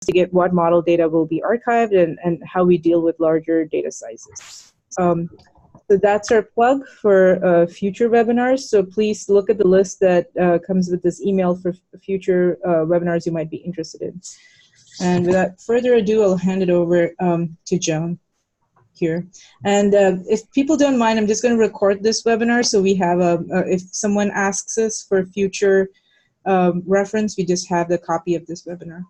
investigate what model data will be archived and how we deal with larger data sizes. So that's our plug for future webinars. So please look at the list that comes with this email for future webinars you might be interested in. And without further ado, I'll hand it over to Joan here. And if people don't mind, I'm just going to record this webinar so we have if someone asks us for future reference, we just have the copy of this webinar.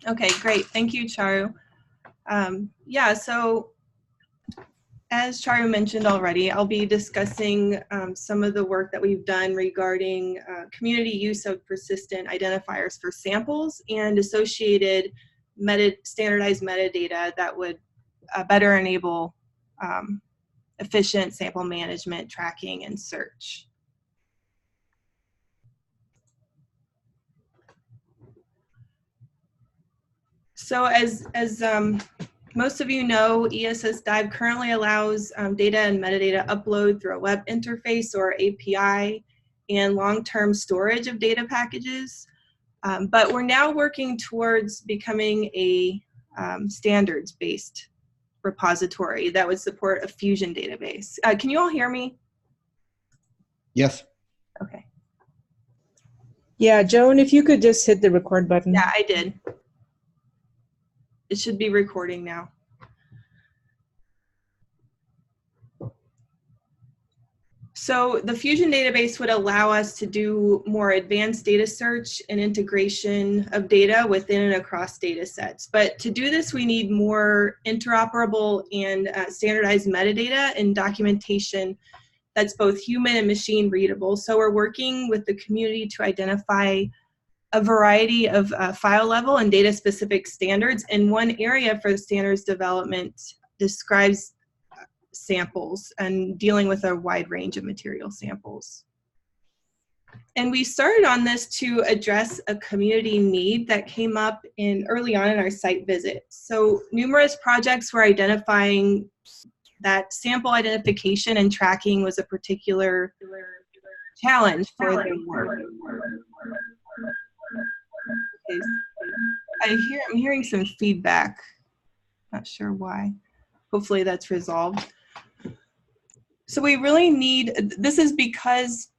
Okay, great. Thank you, Charu. Yeah, so as Charu mentioned already, I'll be discussing some of the work that we've done regarding community use of persistent identifiers for samples and associated standardized metadata that would better enable efficient sample management, tracking, and search. So as most of you know, ESS-DIVE currently allows data and metadata upload through a web interface or API and long-term storage of data packages. But we're now working towards becoming a standards-based repository that would support a Fusion database. Can you all hear me? Yes. Okay. Yeah, Joan, if you could just hit the record button. Yeah, I did. It should be recording now. So the Fusion database would allow us to do more advanced data search and integration of data within and across data sets. But to do this, we need more interoperable and standardized metadata and documentation that's both human and machine readable. So we're working with the community to identify a variety of file level and data specific standards, and one area for the standards development describes samples and dealing with a wide range of material samples. And we started on this to address a community need that came up early on in our site visit. So numerous projects were identifying that sample identification and tracking was a particular challenge for their work. Okay. I'm hearing some feedback. Not sure why. Hopefully that's resolved. So we really need, this is because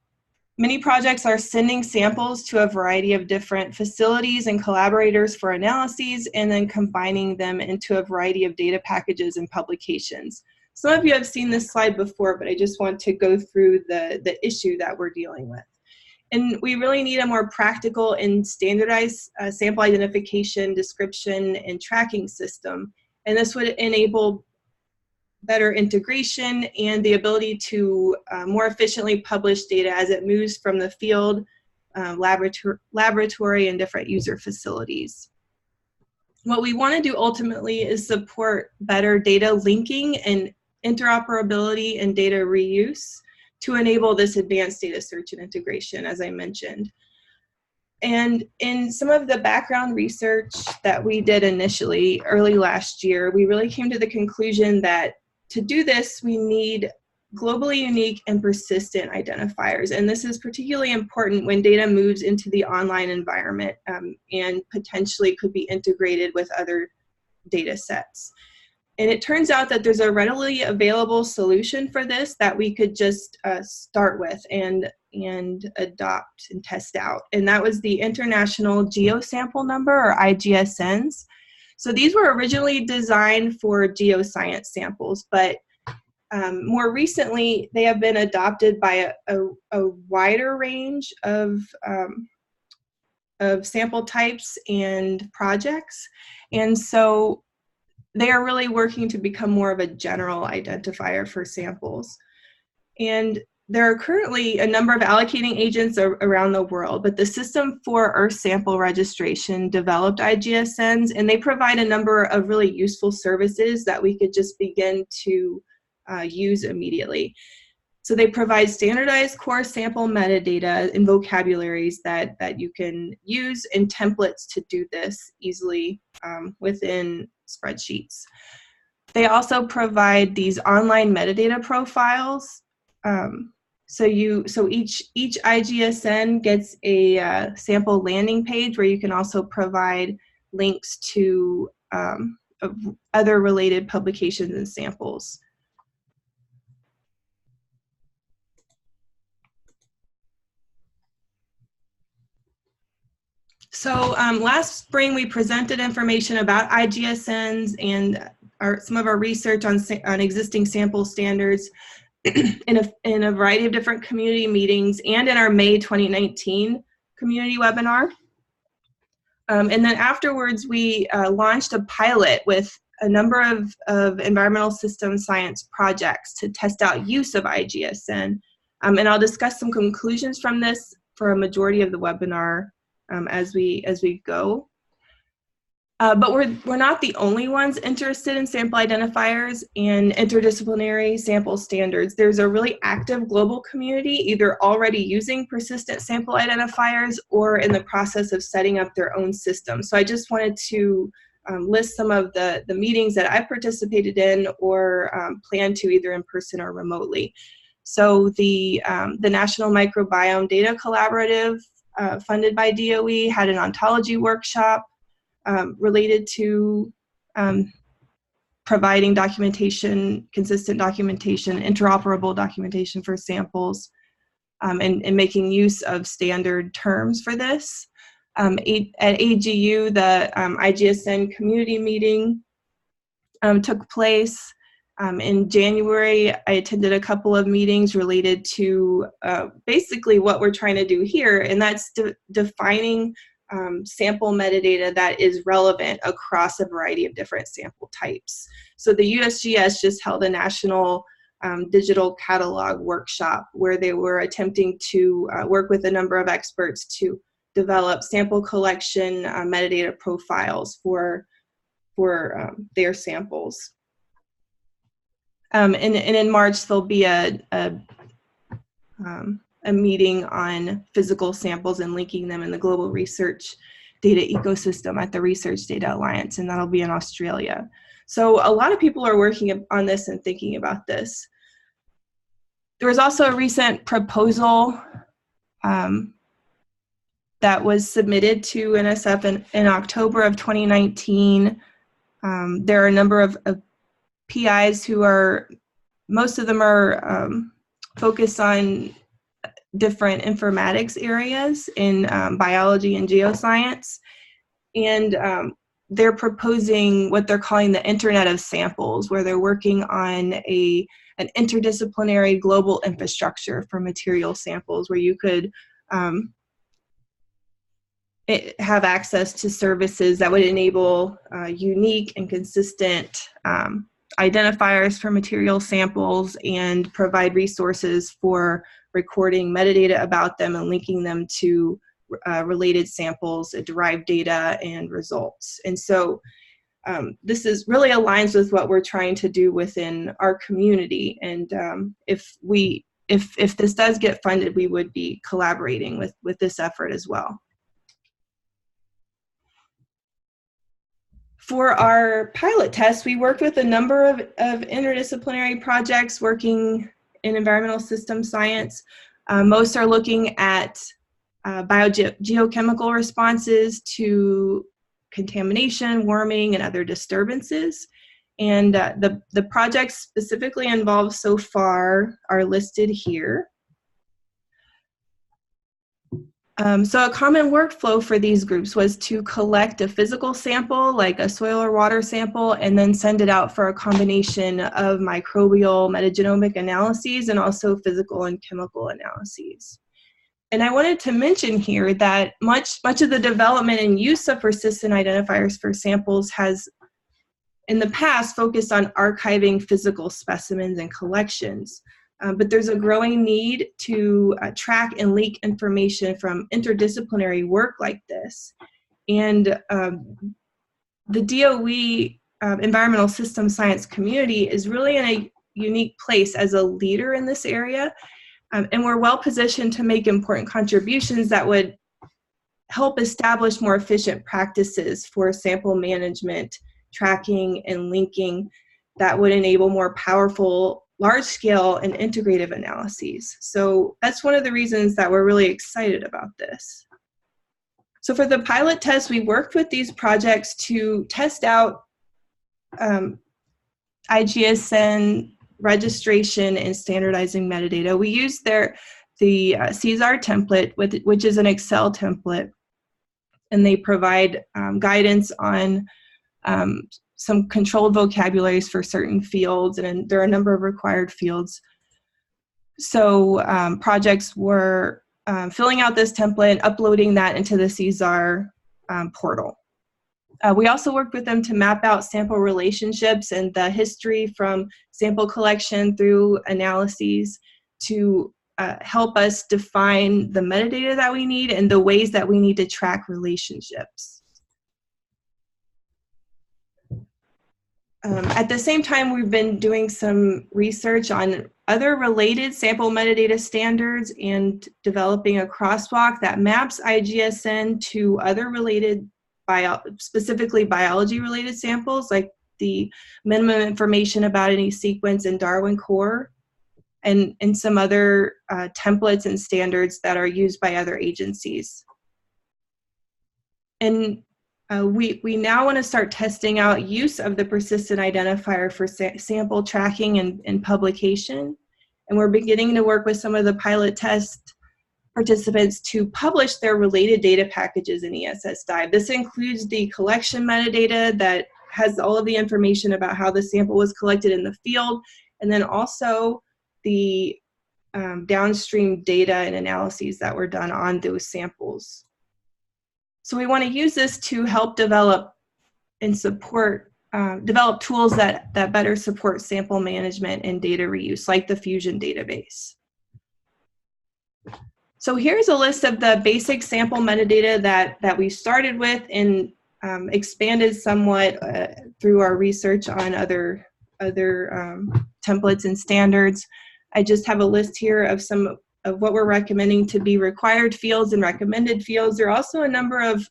many projects are sending samples to a variety of different facilities and collaborators for analyses and then combining them into a variety of data packages and publications. Some of you have seen this slide before, but I just want to go through the issue that we're dealing with. And we really need a more practical and standardized sample identification, description, and tracking system. And this would enable better integration and the ability to more efficiently publish data as it moves from the field, laboratory, and different user facilities. What we want to do ultimately is support better data linking and interoperability and data reuse to enable this advanced data search and integration, as I mentioned. And in some of the background research that we did initially, early last year, we really came to the conclusion that to do this, we need globally unique and persistent identifiers. And this is particularly important when data moves into the online environment and potentially could be integrated with other data sets. And it turns out that there's a readily available solution for this that we could just start with and adopt and test out. And that was the International Geosample Number, or IGSNs. So these were originally designed for geoscience samples, but more recently they have been adopted by a wider range of sample types and projects. And so they are really working to become more of a general identifier for samples. And there are currently a number of allocating agents around the world, but the System for Earth Sample Registration developed IGSNs, and they provide a number of really useful services that we could just begin to use immediately. So they provide standardized core sample metadata and vocabularies that you can use, and templates to do this easily within spreadsheets. They also provide these online metadata profiles So each IGSN gets a sample landing page where you can also provide links to other related publications and samples. So last spring we presented information about IGSNs and some of our research on existing sample standards in a variety of different community meetings and in our May 2019 community webinar. And then afterwards we launched a pilot with a number of environmental system science projects to test out use of IGSN. And I'll discuss some conclusions from this for a majority of the webinar as we go. But we're not the only ones interested in sample identifiers and interdisciplinary sample standards. There's a really active global community either already using persistent sample identifiers or in the process of setting up their own system. So I just wanted to list some of the meetings that I participated in or plan to either in person or remotely. So the National Microbiome Data Collaborative funded by DOE had an ontology workshop related to providing documentation, consistent documentation, interoperable documentation for samples, and making use of standard terms for this. At AGU, the IGSN community meeting took place. In January, I attended a couple of meetings related to basically what we're trying to do here, and that's defining sample metadata that is relevant across a variety of different sample types. So the USGS just held a national digital catalog workshop where they were attempting to work with a number of experts to develop sample collection metadata profiles for their samples. And in March, there'll be a meeting on physical samples and linking them in the global research data ecosystem at the Research Data Alliance, and that'll be in Australia. So a lot of people are working on this and thinking about this. There was also a recent proposal that was submitted to NSF in October of 2019. There are a number of PIs who are, most of them are focused on different informatics areas in biology and geoscience. And they're proposing what they're calling the Internet of Samples, where they're working on an interdisciplinary global infrastructure for material samples, where you could have access to services that would enable unique and consistent identifiers for material samples and provide resources for recording metadata about them and linking them to related samples, derived data, and results. And so this is really aligns with what we're trying to do within our community. And if this does get funded, we would be collaborating with this effort as well. For our pilot test, we worked with a number of interdisciplinary projects working in environmental system science. Most are looking at biogeochemical responses to contamination, warming, and other disturbances. And the projects specifically involved so far are listed here. So a common workflow for these groups was to collect a physical sample, like a soil or water sample, and then send it out for a combination of microbial metagenomic analyses and also physical and chemical analyses. And I wanted to mention here that much of the development and use of persistent identifiers for samples has, in the past, focused on archiving physical specimens and collections. But there's a growing need to track and leak information from interdisciplinary work like this. And the DOE environmental system science community is really in a unique place as a leader in this area. And we're well positioned to make important contributions that would help establish more efficient practices for sample management, tracking, and linking that would enable more powerful large-scale and integrative analyses. So that's one of the reasons that we're really excited about this. So for the pilot test, we worked with these projects to test out IGSN registration and standardizing metadata. We used the CSAR template, which is an Excel template, and they provide guidance on some controlled vocabularies for certain fields, and there are a number of required fields. So projects were filling out this template and uploading that into the CSAR portal. We also worked with them to map out sample relationships and the history from sample collection through analyses to help us define the metadata that we need and the ways that we need to track relationships. At the same time, we've been doing some research on other related sample metadata standards and developing a crosswalk that maps IGSN to other related, specifically biology-related samples, like the minimum information about any sequence in Darwin Core, and some other templates and standards that are used by other agencies. And we now want to start testing out use of the persistent identifier for sample tracking and publication. And we're beginning to work with some of the pilot test participants to publish their related data packages in ESS-DIVE. This includes the collection metadata that has all of the information about how the sample was collected in the field, and then also the downstream data and analyses that were done on those samples. So we want to use this to help develop and support, develop tools that better support sample management and data reuse, like the Fusion database. So here's a list of the basic sample metadata that we started with and expanded somewhat through our research on other templates and standards. I just have a list here of some of what we're recommending to be required fields and recommended fields. There are also a number of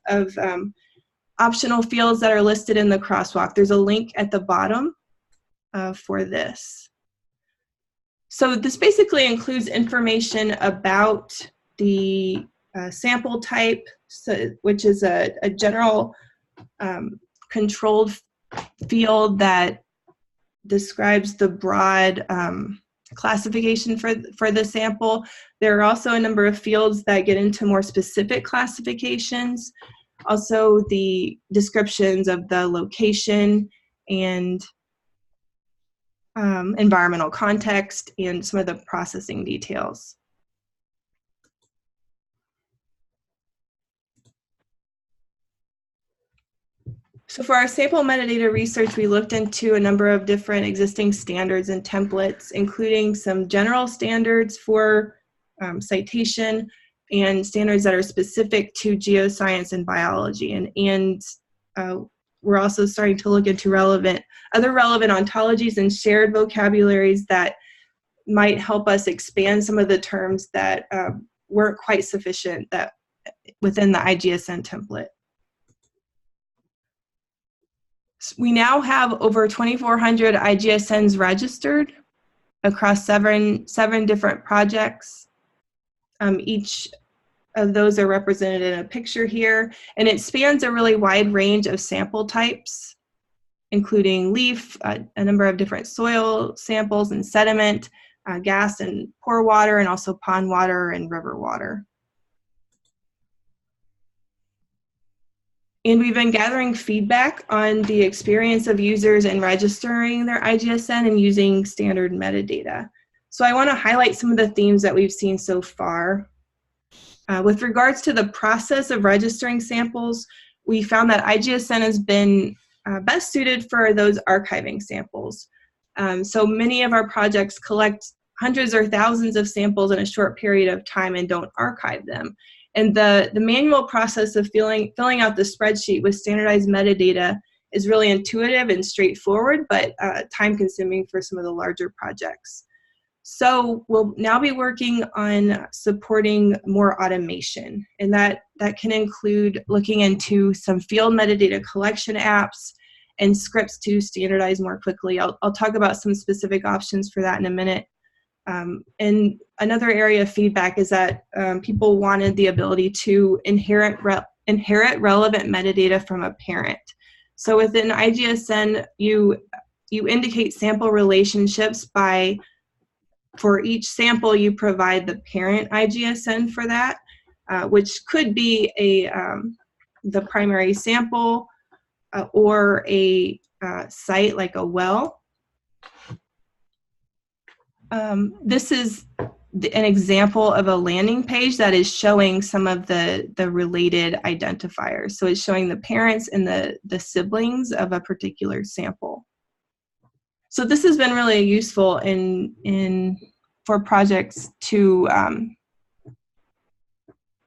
optional fields that are listed in the crosswalk. There's a link at the bottom for this. So this basically includes information about the sample type, which is a general controlled field that describes the broad classification for the sample. There are also a number of fields that get into more specific classifications. Also the descriptions of the location and environmental context and some of the processing details. So for our sample metadata research, we looked into a number of different existing standards and templates, including some general standards for citation and standards that are specific to geoscience and biology. And we're also starting to look into other relevant ontologies and shared vocabularies that might help us expand some of the terms that weren't quite sufficient within the IGSN template. We now have over 2,400 IGSNs registered across seven different projects. Each of those are represented in a picture here, and it spans a really wide range of sample types, including leaf, a number of different soil samples and sediment, gas and pore water, and also pond water and river water. And we've been gathering feedback on the experience of users in registering their IGSN and using standard metadata. So I want to highlight some of the themes that we've seen so far. With regards to the process of registering samples, we found that IGSN has been best suited for those archiving samples. So many of our projects collect hundreds or thousands of samples in a short period of time and don't archive them. And the manual process of filling out the spreadsheet with standardized metadata is really intuitive and straightforward, but time-consuming for some of the larger projects. So we'll now be working on supporting more automation, and that can include looking into some field metadata collection apps and scripts to standardize more quickly. I'll talk about some specific options for that in a minute. And another area of feedback is that people wanted the ability to inherit relevant metadata from a parent. So within IGSN, you indicate sample relationships by, for each sample, you provide the parent IGSN for that, which could be the primary sample or a site like a well. This is an example of a landing page that is showing some of the related identifiers. So it's showing the parents and the siblings of a particular sample. So this has been really useful for projects to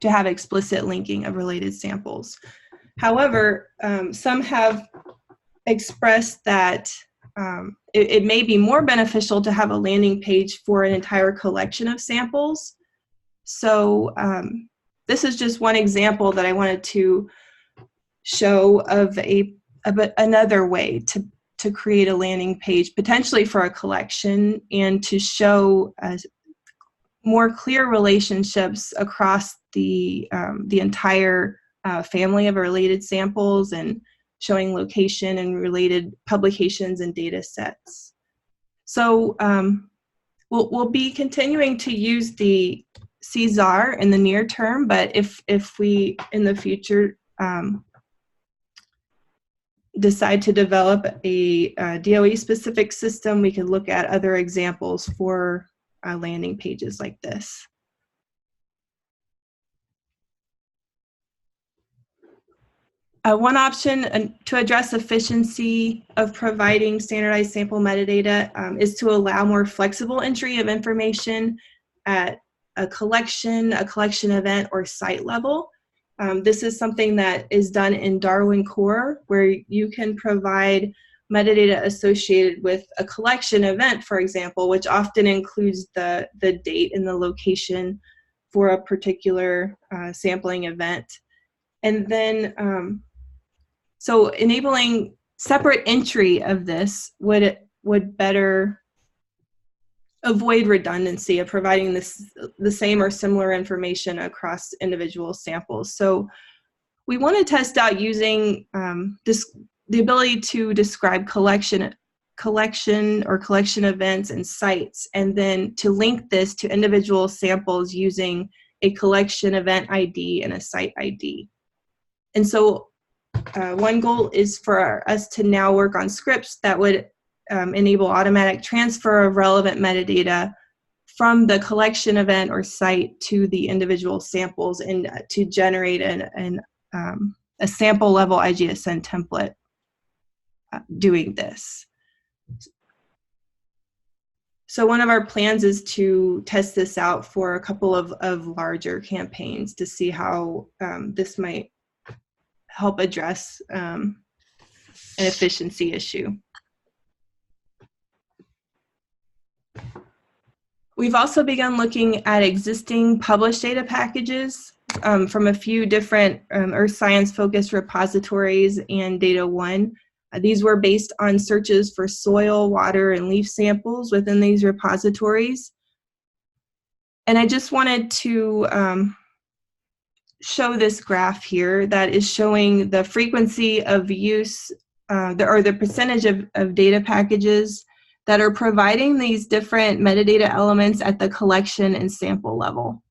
have explicit linking of related samples. However, some have expressed that it may be more beneficial to have a landing page for an entire collection of samples. So this is just one example that I wanted to show of another way to create a landing page, potentially for a collection, and to show more clear relationships across the entire family of related samples, and showing location and related publications and data sets. So we'll be continuing to use the CZAR in the near term, but if we in the future decide to develop a DOE-specific system, we could look at other examples for landing pages like this. One option to address efficiency of providing standardized sample metadata is to allow more flexible entry of information at a collection event, or site level. This is something that is done in Darwin Core, where you can provide metadata associated with a collection event, for example, which often includes the date and the location for a particular sampling event. And then, so enabling separate entry of this would better avoid redundancy of providing the same or similar information across individual samples. So we want to test out using the ability to describe collection events and sites, and then to link this to individual samples using a collection event ID and a site ID. And so one goal is for us to now work on scripts that would enable automatic transfer of relevant metadata from the collection event or site to the individual samples, and to generate a sample level IGSN template doing this. So one of our plans is to test this out for a couple of larger campaigns to see how this might help address an efficiency issue. We've also begun looking at existing published data packages from a few different earth science focused repositories and Data One. These were based on searches for soil, water, and leaf samples within these repositories. And I just wanted to show this graph here that is showing the frequency of use or the percentage of data packages that are providing these different metadata elements at the collection and sample level.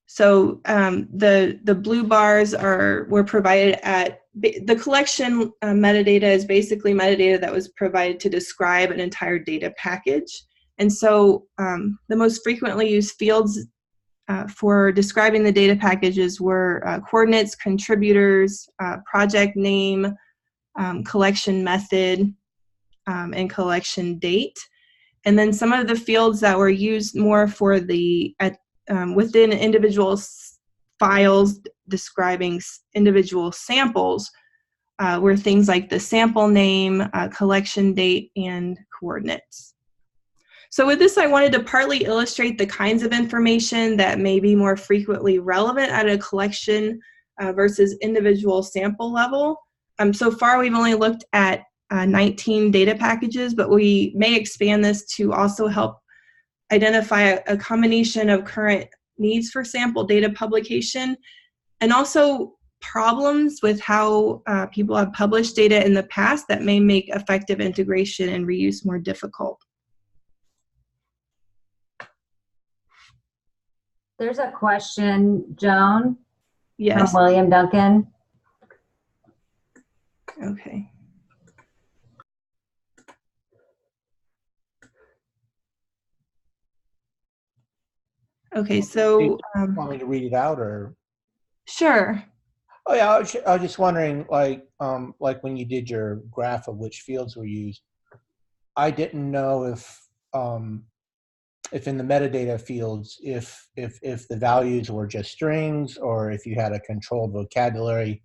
So the blue bars were provided at the collection metadata is basically metadata that was provided to describe an entire data package. And so the most frequently used fields for describing the data packages were coordinates, contributors, project name, collection method, and collection date. And then some of the fields that were used more for the within individual files describing individual samples were things like the sample name, collection date, and coordinates. So with this, I wanted to partly illustrate the kinds of information that may be more frequently relevant at a collection versus individual sample level. So far, we've only looked at 19 data packages, but we may expand this to also help identify a combination of current needs for sample data publication and also problems with how people have published data in the past that may make effective integration and reuse more difficult. There's a question, Joan, Yes. from William Duncan. Okay. Okay, so Want me to read it out, or? sure. Oh yeah, I was just wondering, like when you did your graph of which fields were used, I didn't know if in the metadata fields, if the values were just strings, or if you had a controlled vocabulary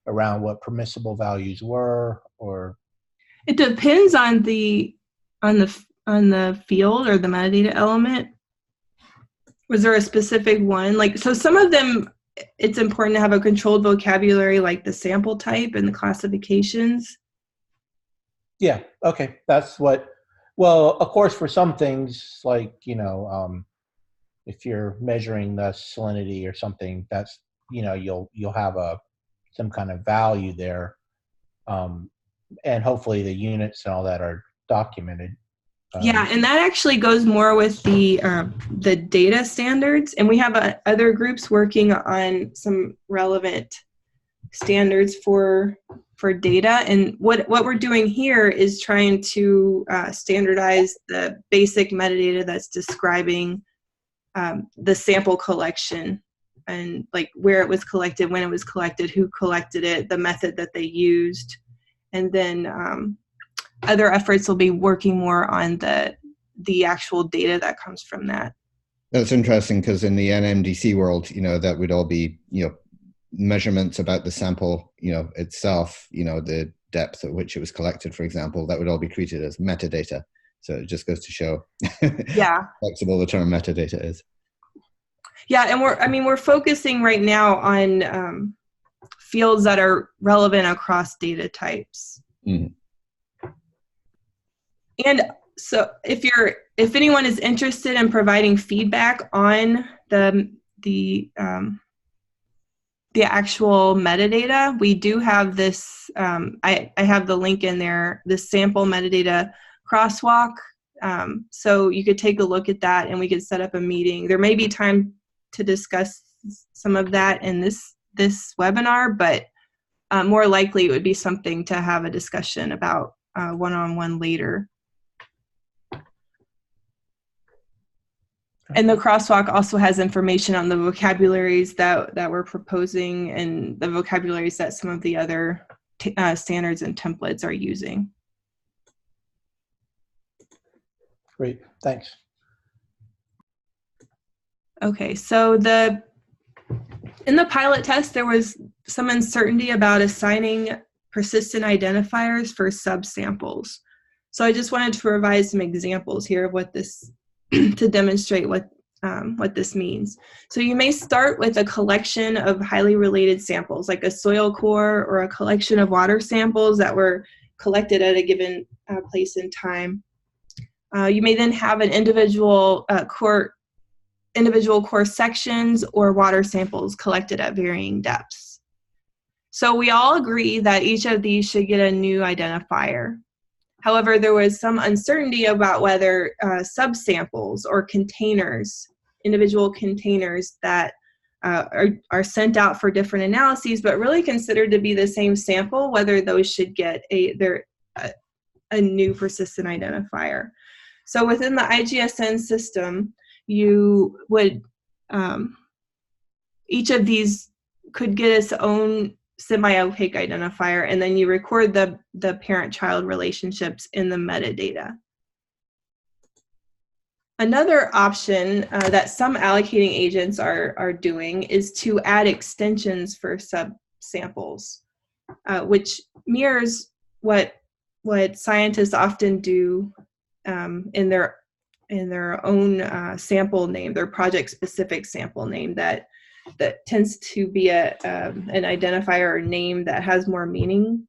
around what permissible values were, or. It depends on the field or the metadata element. Was there a specific one? Like, so some of them, it's important to have a controlled vocabulary, like the sample type and the classifications. Yeah, okay, that's what, well, of course, for some things, like, you know, if you're measuring the salinity or something, that's, you know, you'll have some kind of value there. And hopefully the units and all that are documented. Yeah, and that actually goes more with the data standards, and we have other groups working on some relevant standards for data. And what we're doing here is trying to standardize the basic metadata that's describing the sample collection and like where it was collected, when it was collected, who collected it, the method that they used, and then other efforts will be working more on the actual data that comes from that. That's interesting, because in the NMDC world, you know, that would all be, you know, measurements about the sample, you know, itself, you know, the depth at which it was collected, for example, that would all be treated as metadata. So it just goes to show yeah, flexible the term metadata is. Yeah, and we're focusing right now on fields that are relevant across data types. Mm. And so if anyone is interested in providing feedback on the actual metadata, we do have this, I have the link in there, this sample metadata crosswalk. So you could take a look at that and we could set up a meeting. There may be time to discuss some of that in this webinar, but more likely it would be something to have a discussion about one-on-one later. And the crosswalk also has information on the vocabularies that we're proposing and the vocabularies that some of the other standards and templates are using. Great, thanks. Okay, so in the pilot test, there was some uncertainty about assigning persistent identifiers for subsamples. So I just wanted to provide some examples here of what this to demonstrate what this means. So you may start with a collection of highly related samples, like a soil core or a collection of water samples that were collected at a given place in time. You may then have an individual core sections or water samples collected at varying depths. So we all agree that each of these should get a new identifier. However, there was some uncertainty about whether subsamples or containers, individual containers that are sent out for different analyses, but really considered to be the same sample, whether those should get a new persistent identifier. So within the IGSN system, you would, each of these could get its own semi-opaque identifier, and then you record the parent-child relationships in the metadata. Another option that some allocating agents are doing is to add extensions for subsamples, which mirrors what scientists often do in their own sample name, their project-specific sample name that tends to be an identifier or name that has more meaning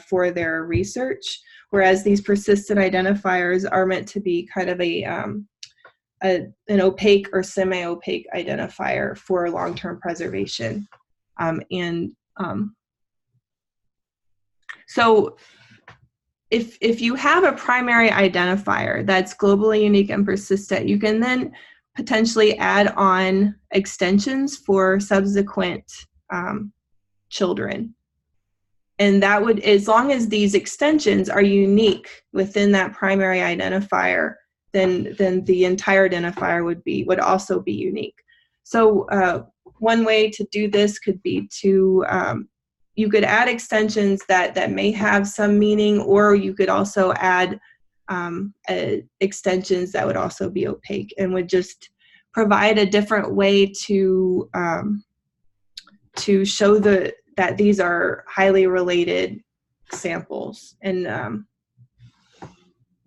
for their research, whereas these persistent identifiers are meant to be kind of an opaque or semi-opaque identifier for long-term preservation. So if you have a primary identifier that's globally unique and persistent, you can then potentially add on extensions for subsequent children. And that would, as long as these extensions are unique within that primary identifier, then the entire identifier would also be unique. So one way to do this could be to you could add extensions that may have some meaning, or you could also add extensions that would also be opaque and would just provide a different way to show that these are highly related samples. And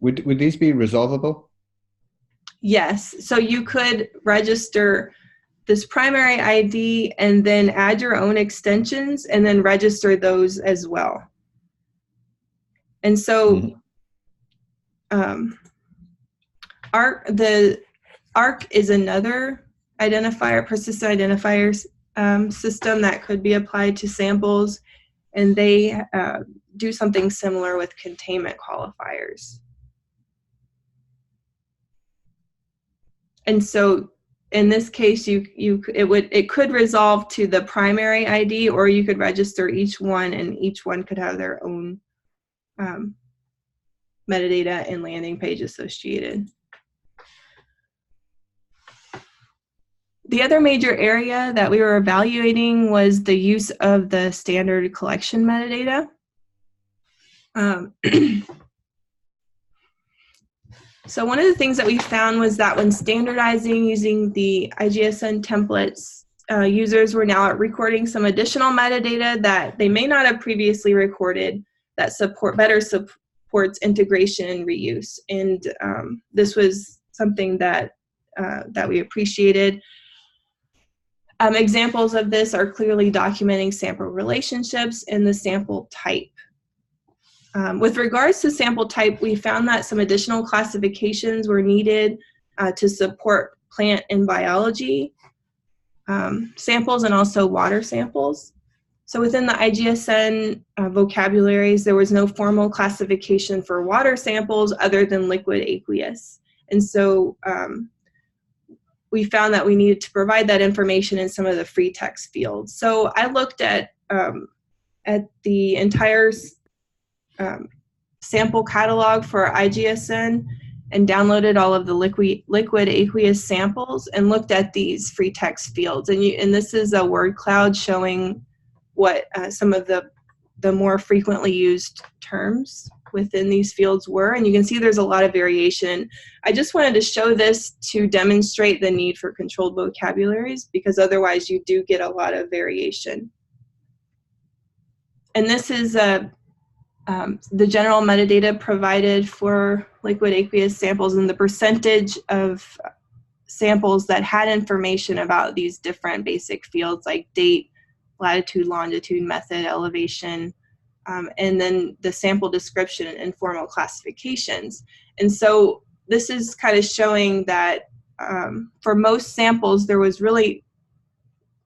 would these be resolvable? Yes. So you could register this primary ID and then add your own extensions and then register those as well. And so ARC is another identifier, persistent identifiers system that could be applied to samples, and they do something similar with containment qualifiers. And so in this case, it could resolve to the primary ID, or you could register each one, and each one could have their own metadata and landing page associated. The other major area that we were evaluating was the use of the standard collection metadata. So one of the things that we found was that when standardizing using the IGSN templates, users were now recording some additional metadata that they may not have previously recorded that better supports integration and reuse. And this was something that we appreciated. Examples of this are clearly documenting sample relationships and the sample type. With regards to sample type, we found that some additional classifications were needed to support plant and biology samples and also water samples. So within the IGSN vocabularies, there was no formal classification for water samples other than liquid aqueous. And so we found that we needed to provide that information in some of the free text fields. So I looked at the entire sample catalog for IGSN and downloaded all of the liquid aqueous samples and looked at these free text fields. And this is a word cloud showing what some of the more frequently used terms within these fields were. And you can see there's a lot of variation. I just wanted to show this to demonstrate the need for controlled vocabularies, because otherwise you do get a lot of variation. And this is the general metadata provided for liquid aqueous samples and the percentage of samples that had information about these different basic fields like date, latitude, longitude, method, elevation, and then the sample description and formal classifications. And so this is kind of showing that for most samples, there was really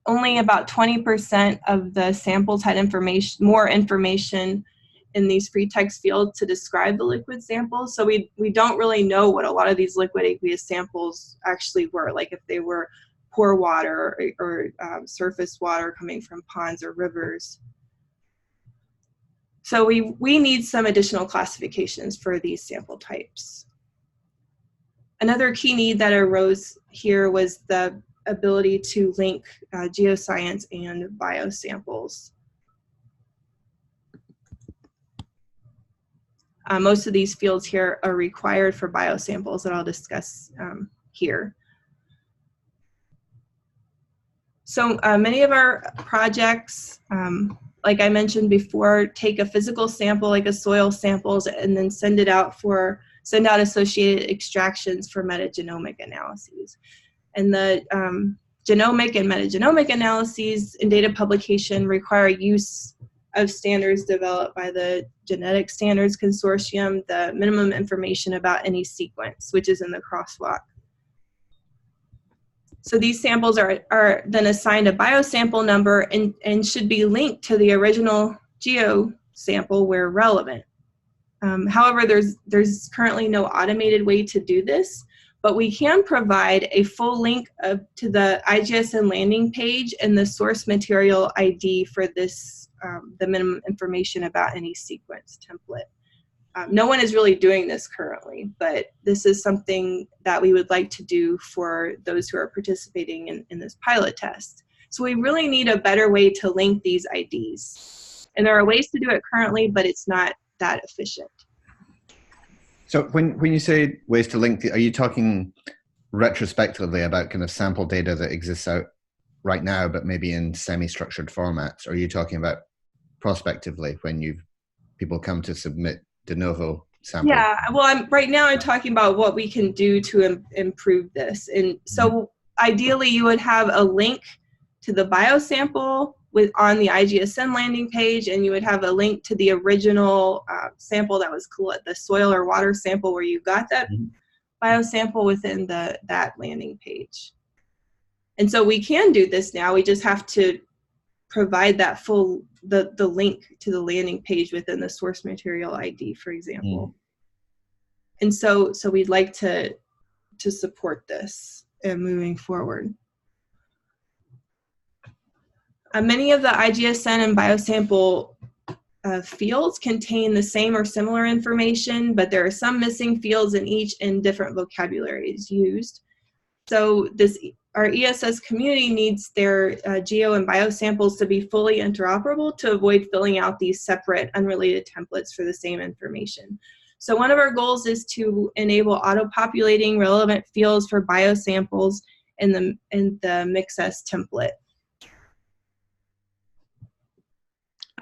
only about 20% of the samples had more information in these free text fields to describe the liquid samples. So we don't really know what a lot of these liquid aqueous samples actually were, like if they were pore water or surface water coming from ponds or rivers. So we need some additional classifications for these sample types. Another key need that arose here was the ability to link geoscience and biosamples. Most of these fields here are required for biosamples that I'll discuss here. So many of our projects, like I mentioned before, take a physical sample, like a soil samples, and then send out associated extractions for metagenomic analyses. And the genomic and metagenomic analyses in data publication require use of standards developed by the Genetic Standards Consortium, the minimum information about any sequence, which is in the crosswalk. So these samples are then assigned a biosample number and should be linked to the original geo sample where relevant. However, there's currently no automated way to do this, but we can provide a full link to the IGSN landing page and the source material ID for this, the minimum information about any sequence template. No one is really doing this currently, but this is something that we would like to do for those who are participating in this pilot test. So we really need a better way to link these IDs. And there are ways to do it currently, but it's not that efficient. So when you say ways to link, are you talking retrospectively about kind of sample data that exists out right now, but maybe in semi-structured formats? Or are you talking about prospectively when people come to submit de novo samples? Yeah, well, right now I'm talking about what we can do to improve this. And so ideally you would have a link to the biosample on the IGSN landing page, and you would have a link to the original sample that was the soil or water sample where you got that biosample within that landing page. And so we can do this now. We just have to provide that full the link to the landing page within the source material ID, for example. And so we'd like to support this moving forward. Many of the IGSN and biosample fields contain the same or similar information, but there are some missing fields in each and different vocabularies used. So our ESS community needs their geo and biosamples to be fully interoperable to avoid filling out these separate unrelated templates for the same information. So one of our goals is to enable auto-populating relevant fields for biosamples in the MixS template.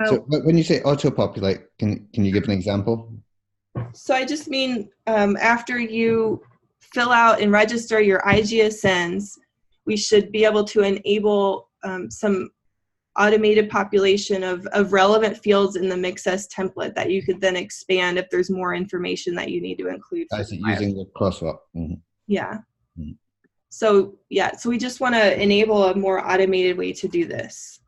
So when you say auto-populate, can you give an example? So I just mean after you fill out and register your IGSNs, we should be able to enable some automated population of relevant fields in the MixS template that you could then expand if there's more information that you need to include. Using the crosswalk. Yeah. So we just want to enable a more automated way to do this.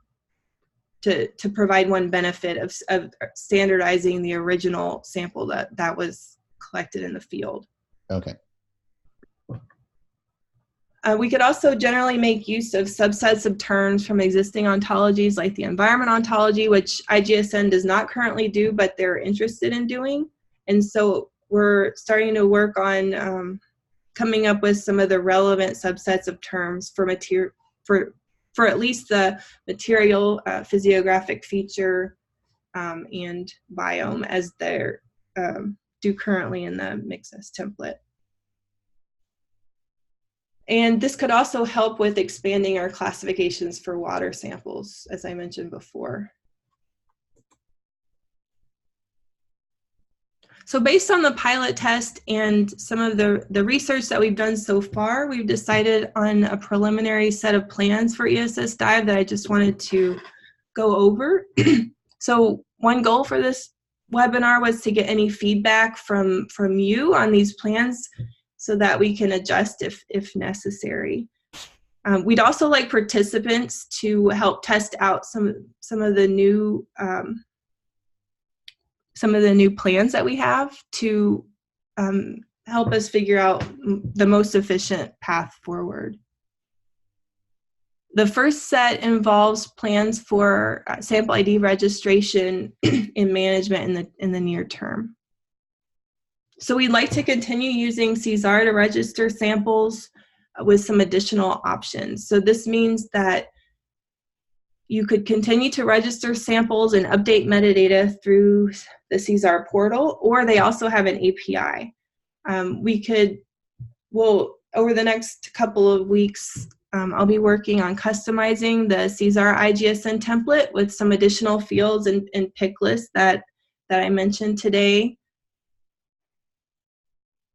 To provide one benefit of standardizing the original sample that was collected in the field. Okay. We could also generally make use of subsets of terms from existing ontologies like the environment ontology, which IGSN does not currently do, but they're interested in doing. And so we're starting to work on coming up with some of the relevant subsets of terms for at least the material, physiographic feature, and biome as they're do currently in the MixS template. And this could also help with expanding our classifications for water samples, as I mentioned before. So based on the pilot test and some of the research that we've done so far, we've decided on a preliminary set of plans for ESS-DIVE that I just wanted to go over. So one goal for this webinar was to get any feedback from you on these plans so that we can adjust if necessary. We'd also like participants to help test out some of the new plans that we have to help us figure out the most efficient path forward. The first set involves plans for sample ID registration and management in the near term. So we'd like to continue using CSAR to register samples with some additional options. So this means that you could continue to register samples and update metadata through the CSAR portal, or they also have an API. Over the next couple of weeks, I'll be working on customizing the CSAR IGSN template with some additional fields and pick lists that I mentioned today.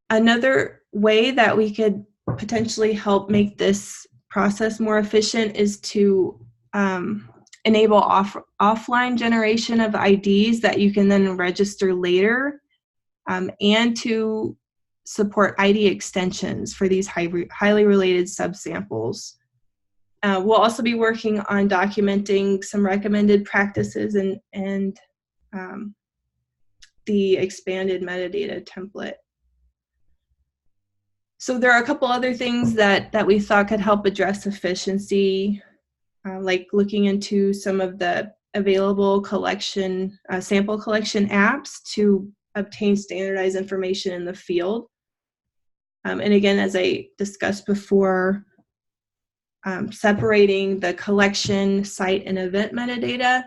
Another way that we could potentially help make this process more efficient is to enable offline generation of IDs that you can then register later, and to support ID extensions for these highly related subsamples. We'll also be working on documenting some recommended practices and the expanded metadata template. So there are a couple other things that we thought could help address efficiency, like looking into some of the available sample collection apps to obtain standardized information in the field. And again, as I discussed before, separating the collection, site, and event metadata,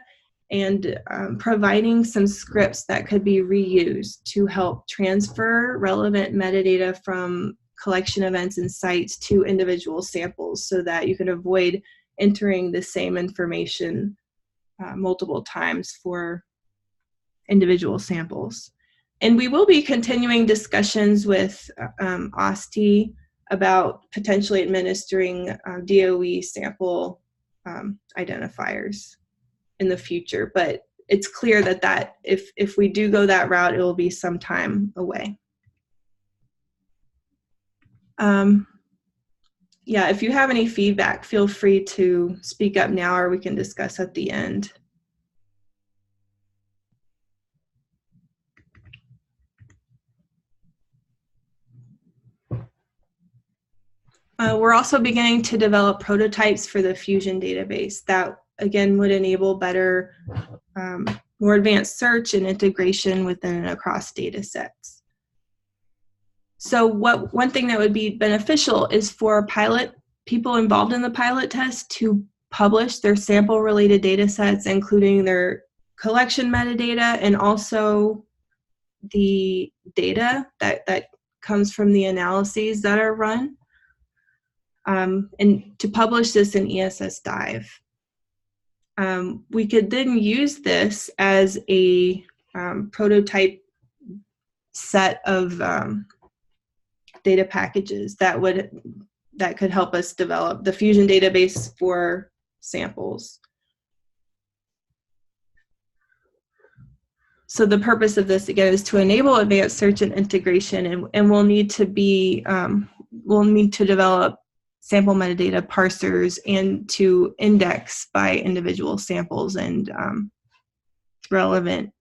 and providing some scripts that could be reused to help transfer relevant metadata from collection events and sites to individual samples, so that you can avoid entering the same information multiple times for individual samples. And we will be continuing discussions with OSTI about potentially administering DOE sample identifiers in the future, but it's clear that if we do go that route, it will be some time away. Yeah, if you have any feedback, feel free to speak up now, or we can discuss at the end. We're also beginning to develop prototypes for the Fusion database that, again, would enable better, more advanced search and integration within and across data sets. So one thing that would be beneficial is for people involved in the pilot test to publish their sample-related data sets, including their collection metadata and also the data that comes from the analyses that are run. And to publish this in ESS-DIVE. We could then use this as a prototype set of data packages that could help us develop the Fusion database for samples. So the purpose of this, again, is to enable advanced search and integration, and we'll need to develop sample metadata parsers and to index by individual samples and relevant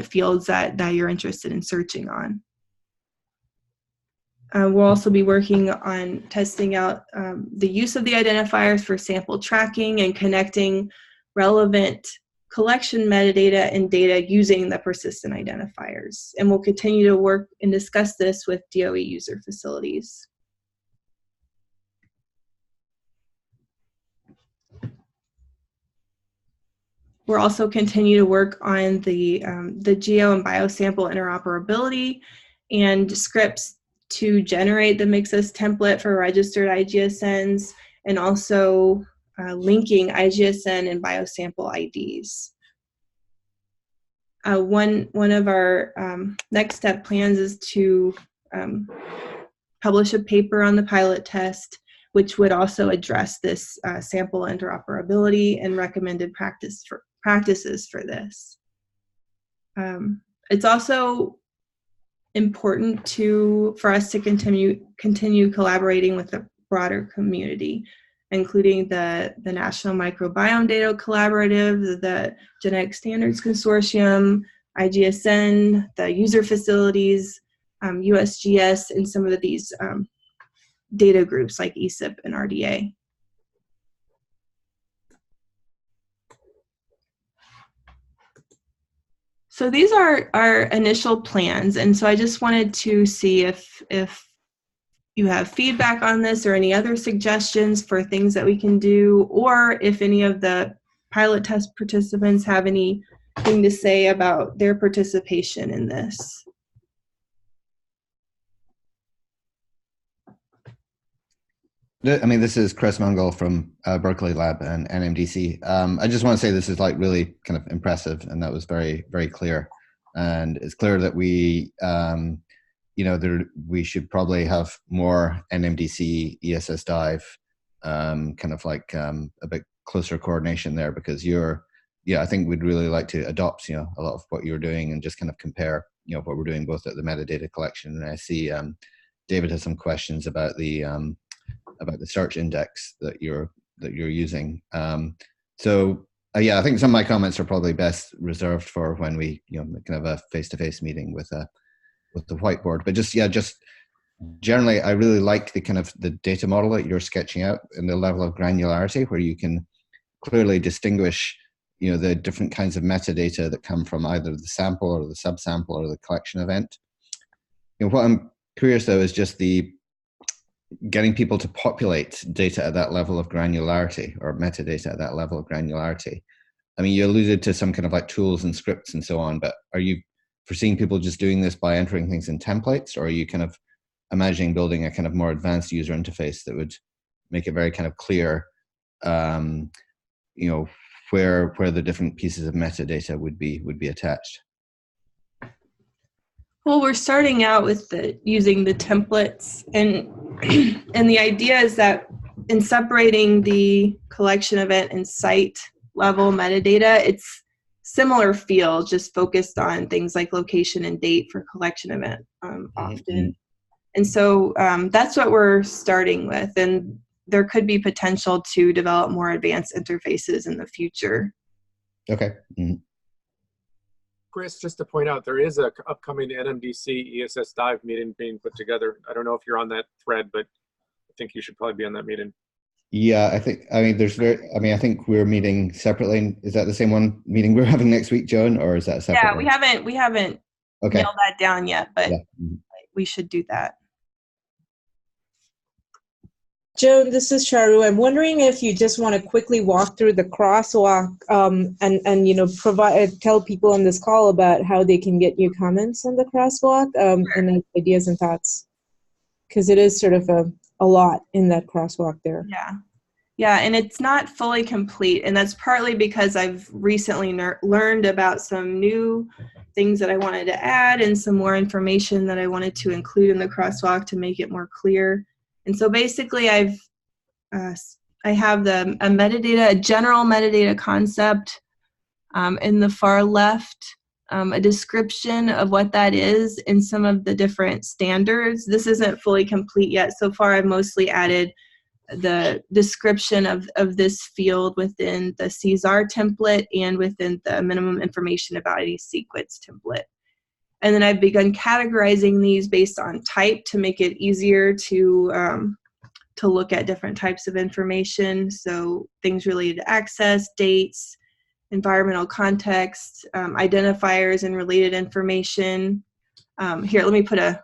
fields that you're interested in searching on. We'll also be working on testing out the use of the identifiers for sample tracking and connecting relevant collection metadata and data using the persistent identifiers. And we'll continue to work and discuss this with DOE user facilities. We're also continue to work on the geo and biosample interoperability and scripts to generate the Mixus template for registered IGSNs, and also linking IGSN and biosample IDs. One of our next step plans is to publish a paper on the pilot test, which would also address this sample interoperability and recommended practices for this. It's also important for us to continue collaborating with the broader community, including the National Microbiome Data Collaborative, the Genetic Standards Consortium, IGSN, the user facilities, USGS, and some of these data groups like ESIP and RDA. So these are our initial plans, and so I just wanted to see if you have feedback on this or any other suggestions for things that we can do, or if any of the pilot test participants have anything to say about their participation in this. I mean, this is Chris Mungall from Berkeley Lab and NMDC. I just want to say this is like really kind of impressive, and that was very, very clear. And it's clear that we, we should probably have more NMDC, ESS-DIVE, kind of like a bit closer coordination there, because I think we'd really like to adopt, a lot of what you're doing and just kind of compare, what we're doing both at the metadata collection. And I see David has some questions about the search index that you're using. Yeah, I think some of my comments are probably best reserved for when we, kind of a face-to-face meeting with the whiteboard. But just generally, I really like the kind of the data model that you're sketching out and the level of granularity where you can clearly distinguish, the different kinds of metadata that come from either the sample or the subsample or the collection event. What I'm curious though is just getting people to populate data at that level of granularity, or metadata at that level of granularity. I mean, you alluded to some kind of like tools and scripts and so on, but are you foreseeing people just doing this by entering things in templates, or are you kind of imagining building a kind of more advanced user interface that would make it very kind of clear, where the different pieces of metadata would be attached? Well, we're starting out with using the templates, and and the idea is that in separating the collection event and site level metadata, it's similar fields, just focused on things like location and date for collection event often. And so that's what we're starting with, and there could be potential to develop more advanced interfaces in the future. Okay. Mm-hmm. Chris, just to point out, there is a upcoming NMDC ESS-DIVE meeting being put together. I don't know if you're on that thread, but I think you should probably be on that meeting. Yeah, I think we're meeting separately. Is that the same one meeting we're having next week, Joan, or is that a separate? Yeah, one? we haven't okay. nailed that down yet, but we should do that. Joan, this is Charu. I'm wondering if you just want to quickly walk through the crosswalk and tell people on this call about how they can get your comments on the crosswalk and ideas and thoughts, because it is sort of a lot in that crosswalk there. Yeah, and it's not fully complete, and that's partly because I've recently learned about some new things that I wanted to add and some more information that I wanted to include in the crosswalk to make it more clear. And so basically I have a general metadata concept in the far left, a description of what that is and some of the different standards. This isn't fully complete yet. So far I've mostly added the description of this field within the CSAR template and within the minimum information about any sequence template. And then I've begun categorizing these based on type to make it easier to look at different types of information. So things related to access, dates, environmental context, identifiers and related information. Here, let me put a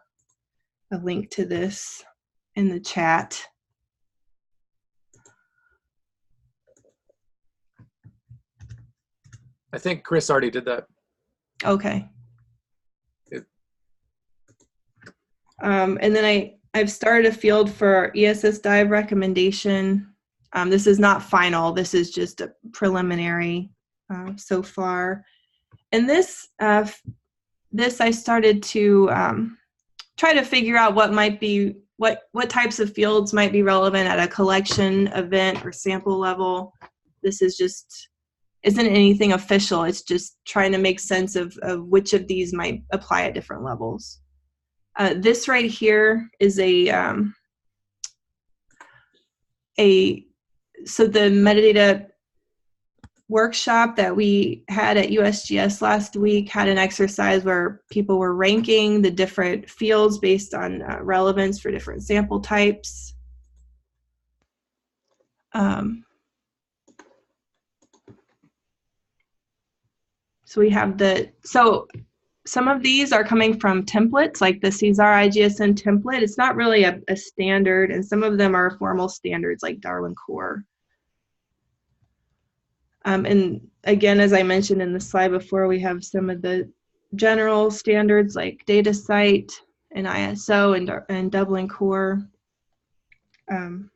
link to this in the chat. I think Chris already did that. Okay. And then I've started a field for ESS-DIVE recommendation. This is not final. This is just a preliminary so far. And this I started to try to figure out what might be what types of fields might be relevant at a collection event or sample level. This is just isn't anything official. It's just trying to make sense of which of these might apply at different levels. This right here is so the metadata workshop that we had at USGS last week had an exercise where people were ranking the different fields based on relevance for different sample types. So we have some of these are coming from templates, like the CSAR IGSN template. It's not really a standard, and some of them are formal standards like Darwin Core. And again, as I mentioned in the slide before, we have some of the general standards like DataCite and ISO and Dublin Core. And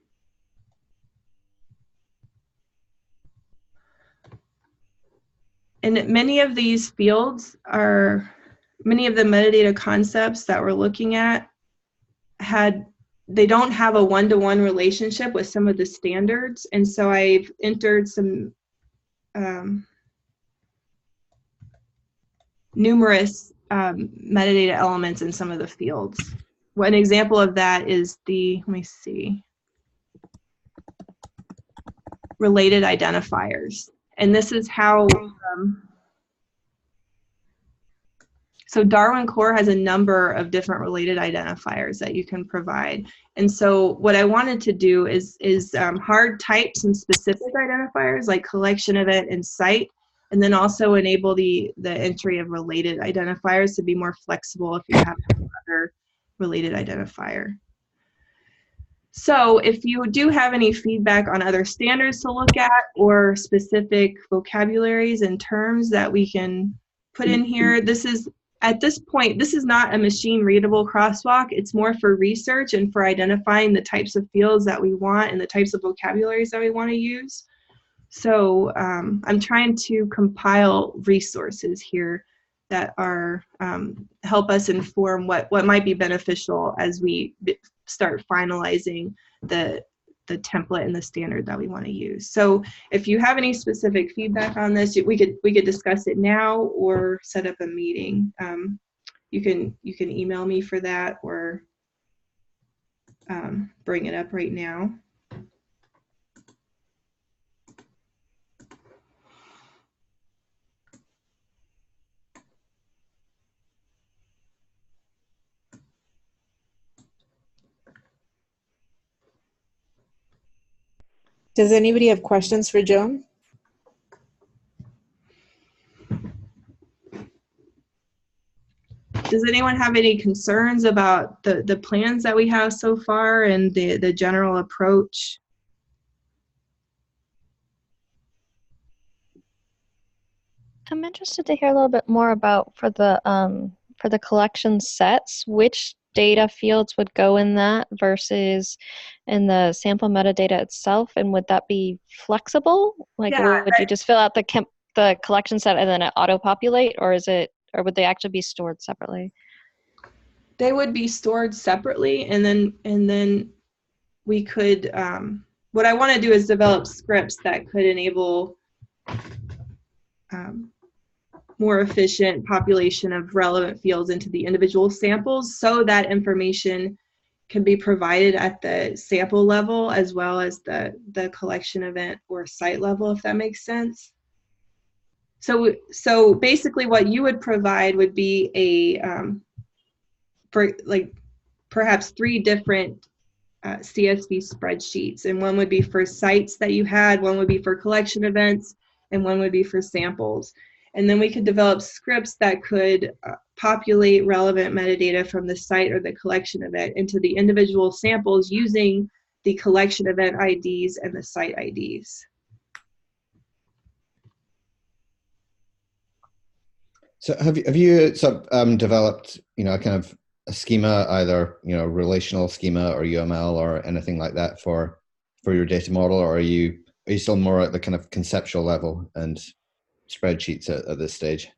many of these fields many of the metadata concepts that we're looking at had they don't have a one-to-one relationship with some of the standards. And so I've entered some numerous metadata elements in some of the fields. One example of that is the, let me see, related identifiers. And this is how, so Darwin Core has a number of different related identifiers that you can provide. And so what I wanted to do is hard type some specific identifiers like collection event and site, and then also enable the entry of related identifiers to be more flexible if you have another related identifier. So if you do have any feedback on other standards to look at or specific vocabularies and terms that we can put in here, this is, at this point, this is not a machine readable crosswalk. It's more for research and for identifying the types of fields that we want and the types of vocabularies that we want to use. So I'm trying to compile resources here that are help us inform what might be beneficial as we start finalizing the template and the standard that we want to use. So if you have any specific feedback on this, we could discuss it now or set up a meeting. You can email me for that or bring it up right now. Does anybody have questions for Joan? Does anyone have any concerns about the plans that we have so far and the general approach? I'm interested to hear a little bit more about for the collection sets, which data fields would go in that versus in the sample metadata itself, and would that be flexible? Like, Yeah, would you just fill out the collection set and then it auto-populate, or would they actually be stored separately? They would be stored separately, and then we could. What I want to do is develop scripts that could enable more efficient population of relevant fields into the individual samples, so that information can be provided at the sample level as well as the collection event or site level, if that makes sense. So basically what you would provide would be for like perhaps 3 different CSV spreadsheets, and one would be for sites that you had, one would be for collection events, and one would be for samples. And then we could develop scripts that could populate relevant metadata from the site or the collection event into the individual samples using the collection event IDs and the site IDs. So have you developed, kind of a schema, either, relational schema or UML or anything like that for your data model, or are you still more at the kind of conceptual level and spreadsheets at this stage?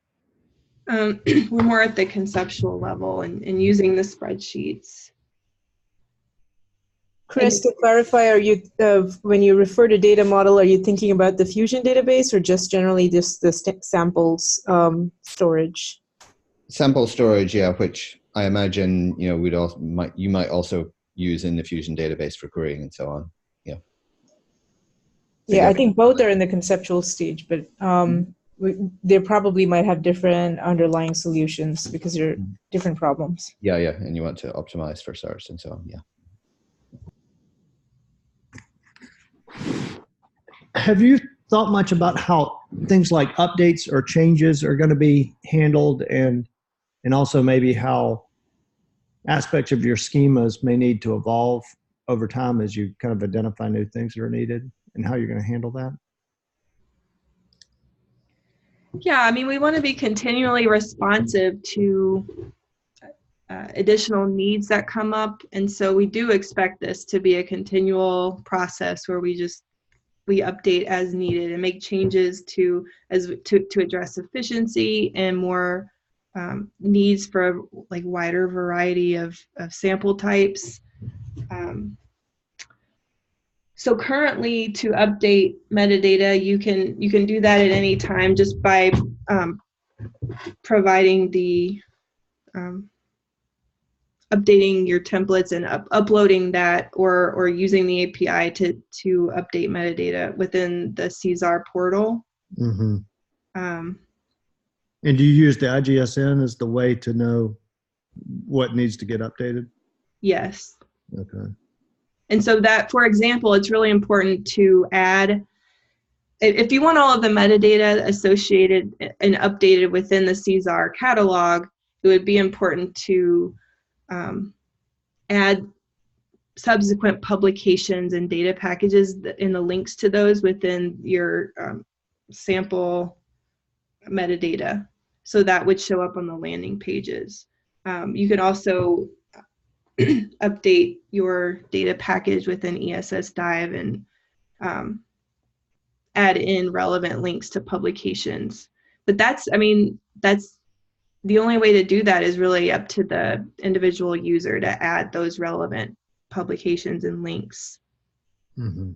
We're more at the conceptual level and using the spreadsheets. Chris, to clarify, are you when you refer to data model, are you thinking about the Fusion database or just generally just the samples storage? Sample storage, yeah, which I imagine you might also use in the Fusion database for querying and so on. Yeah. Yeah, I think both are in the conceptual stage, but they probably might have different underlying solutions because they're different problems. Yeah, and you want to optimize for search and so on. Yeah. Have you thought much about how things like updates or changes are going to be handled, and also maybe how aspects of your schemas may need to evolve over time as you kind of identify new things that are needed, and how you're going to handle that? Yeah, I mean, we want to be continually responsive to additional needs that come up, and so we do expect this to be a continual process where we update as needed and make changes to address efficiency and more needs for like wider variety of sample types. So currently, to update metadata, you can do that at any time just by providing the updating your templates and uploading that, or using the API to update metadata within the CSAR portal. Mm-hmm. And do you use the IGSN as the way to know what needs to get updated? Yes. Okay. And so that, for example, it's really important to add, if you want all of the metadata associated and updated within the CSAR catalog, it would be important to add subsequent publications and data packages in the links to those within your sample metadata. So that would show up on the landing pages. You could also update your data package within ESS-DIVE and add in relevant links to publications. But that's the only way to do that is really up to the individual user to add those relevant publications and links. Mm-hmm.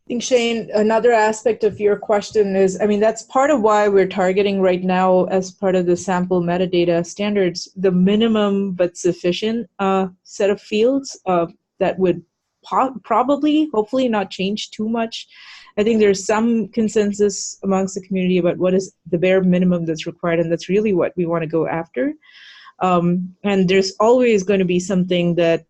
I think, Shane, another aspect of your question is, that's part of why we're targeting right now, as part of the sample metadata standards, the minimum but sufficient set of fields that would probably, hopefully not change too much. I think there's some consensus amongst the community about what is the bare minimum that's required, and that's really what we want to go after. And there's always going to be something that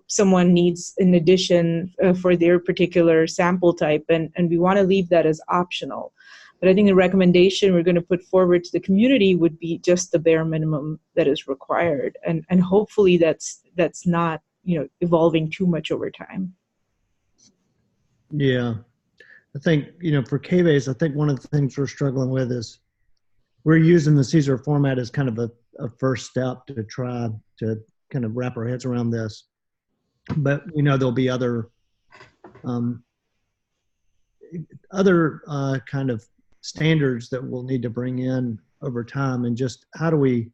someone needs in addition for their particular sample type, and we want to leave that as optional. But I think the recommendation we're going to put forward to the community would be just the bare minimum that is required, and hopefully that's not evolving too much over time. Yeah, I think for KBase, I think one of the things we're struggling with is we're using the CSAR format as kind of a first step to try to kind of wrap our heads around this. But there'll be other kind of standards that we'll need to bring in over time, and just how do we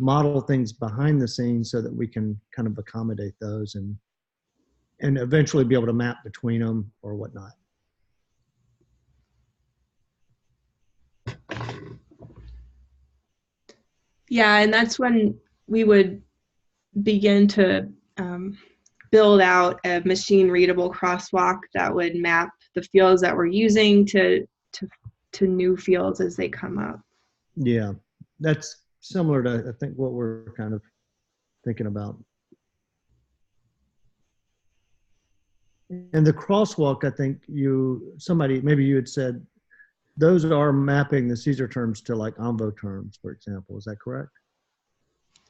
model things behind the scenes so that we can kind of accommodate those and eventually be able to map between them or whatnot. Yeah, and that's when we would begin to build out a machine readable crosswalk that would map the fields that we're using to new fields as they come up. Yeah, that's similar to, I think, what we're kind of thinking about. And the crosswalk, I think maybe you had said, those are mapping the CSAR terms to like ENVO terms, for example. Is that correct?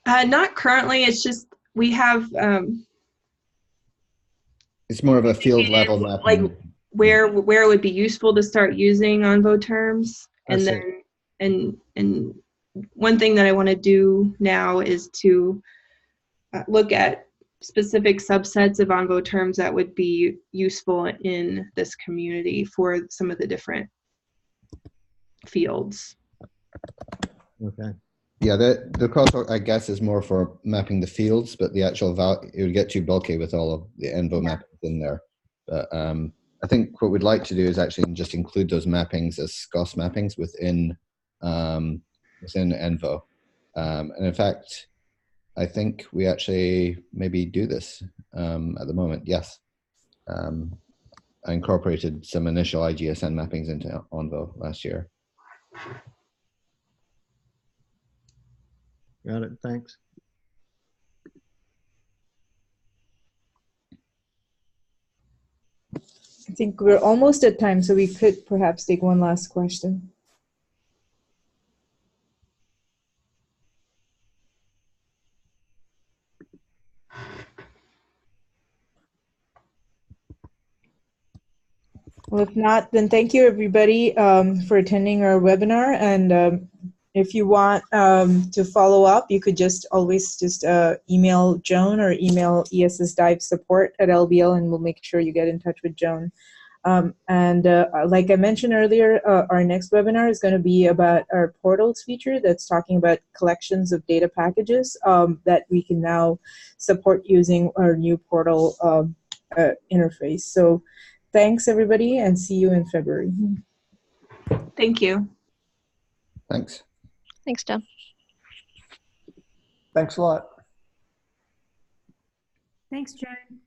Not currently. It's just we have. It's more of a field level mapping. Like where it would be useful to start using ENVO terms, and then one thing that I want to do now is to look at specific subsets of ENVO terms that would be useful in this community for some of the different fields. Okay. Yeah, the crosswalk, I guess, is more for mapping the fields, but the actual value, it would get too bulky with all of the ENVO mappings in there. But I think what we'd like to do is actually just include those mappings as SCOS mappings within ENVO. And in fact, I think we actually maybe do this at the moment. Yes. I incorporated some initial IGSN mappings into ENVO last year. Got it. Thanks. I think we're almost at time, so we could perhaps take one last question. Well, if not, then thank you, everybody, for attending our webinar. And if you want to follow up, you could always email Joan or email ESS-DIVE support@LBL, and we'll make sure you get in touch with Joan. Like I mentioned earlier, our next webinar is going to be about our portals feature that's talking about collections of data packages that we can now support using our new portal interface. So thanks, everybody, and see you in February. Thank you. Thanks. Thanks, Joan. Thanks a lot. Thanks, Joan.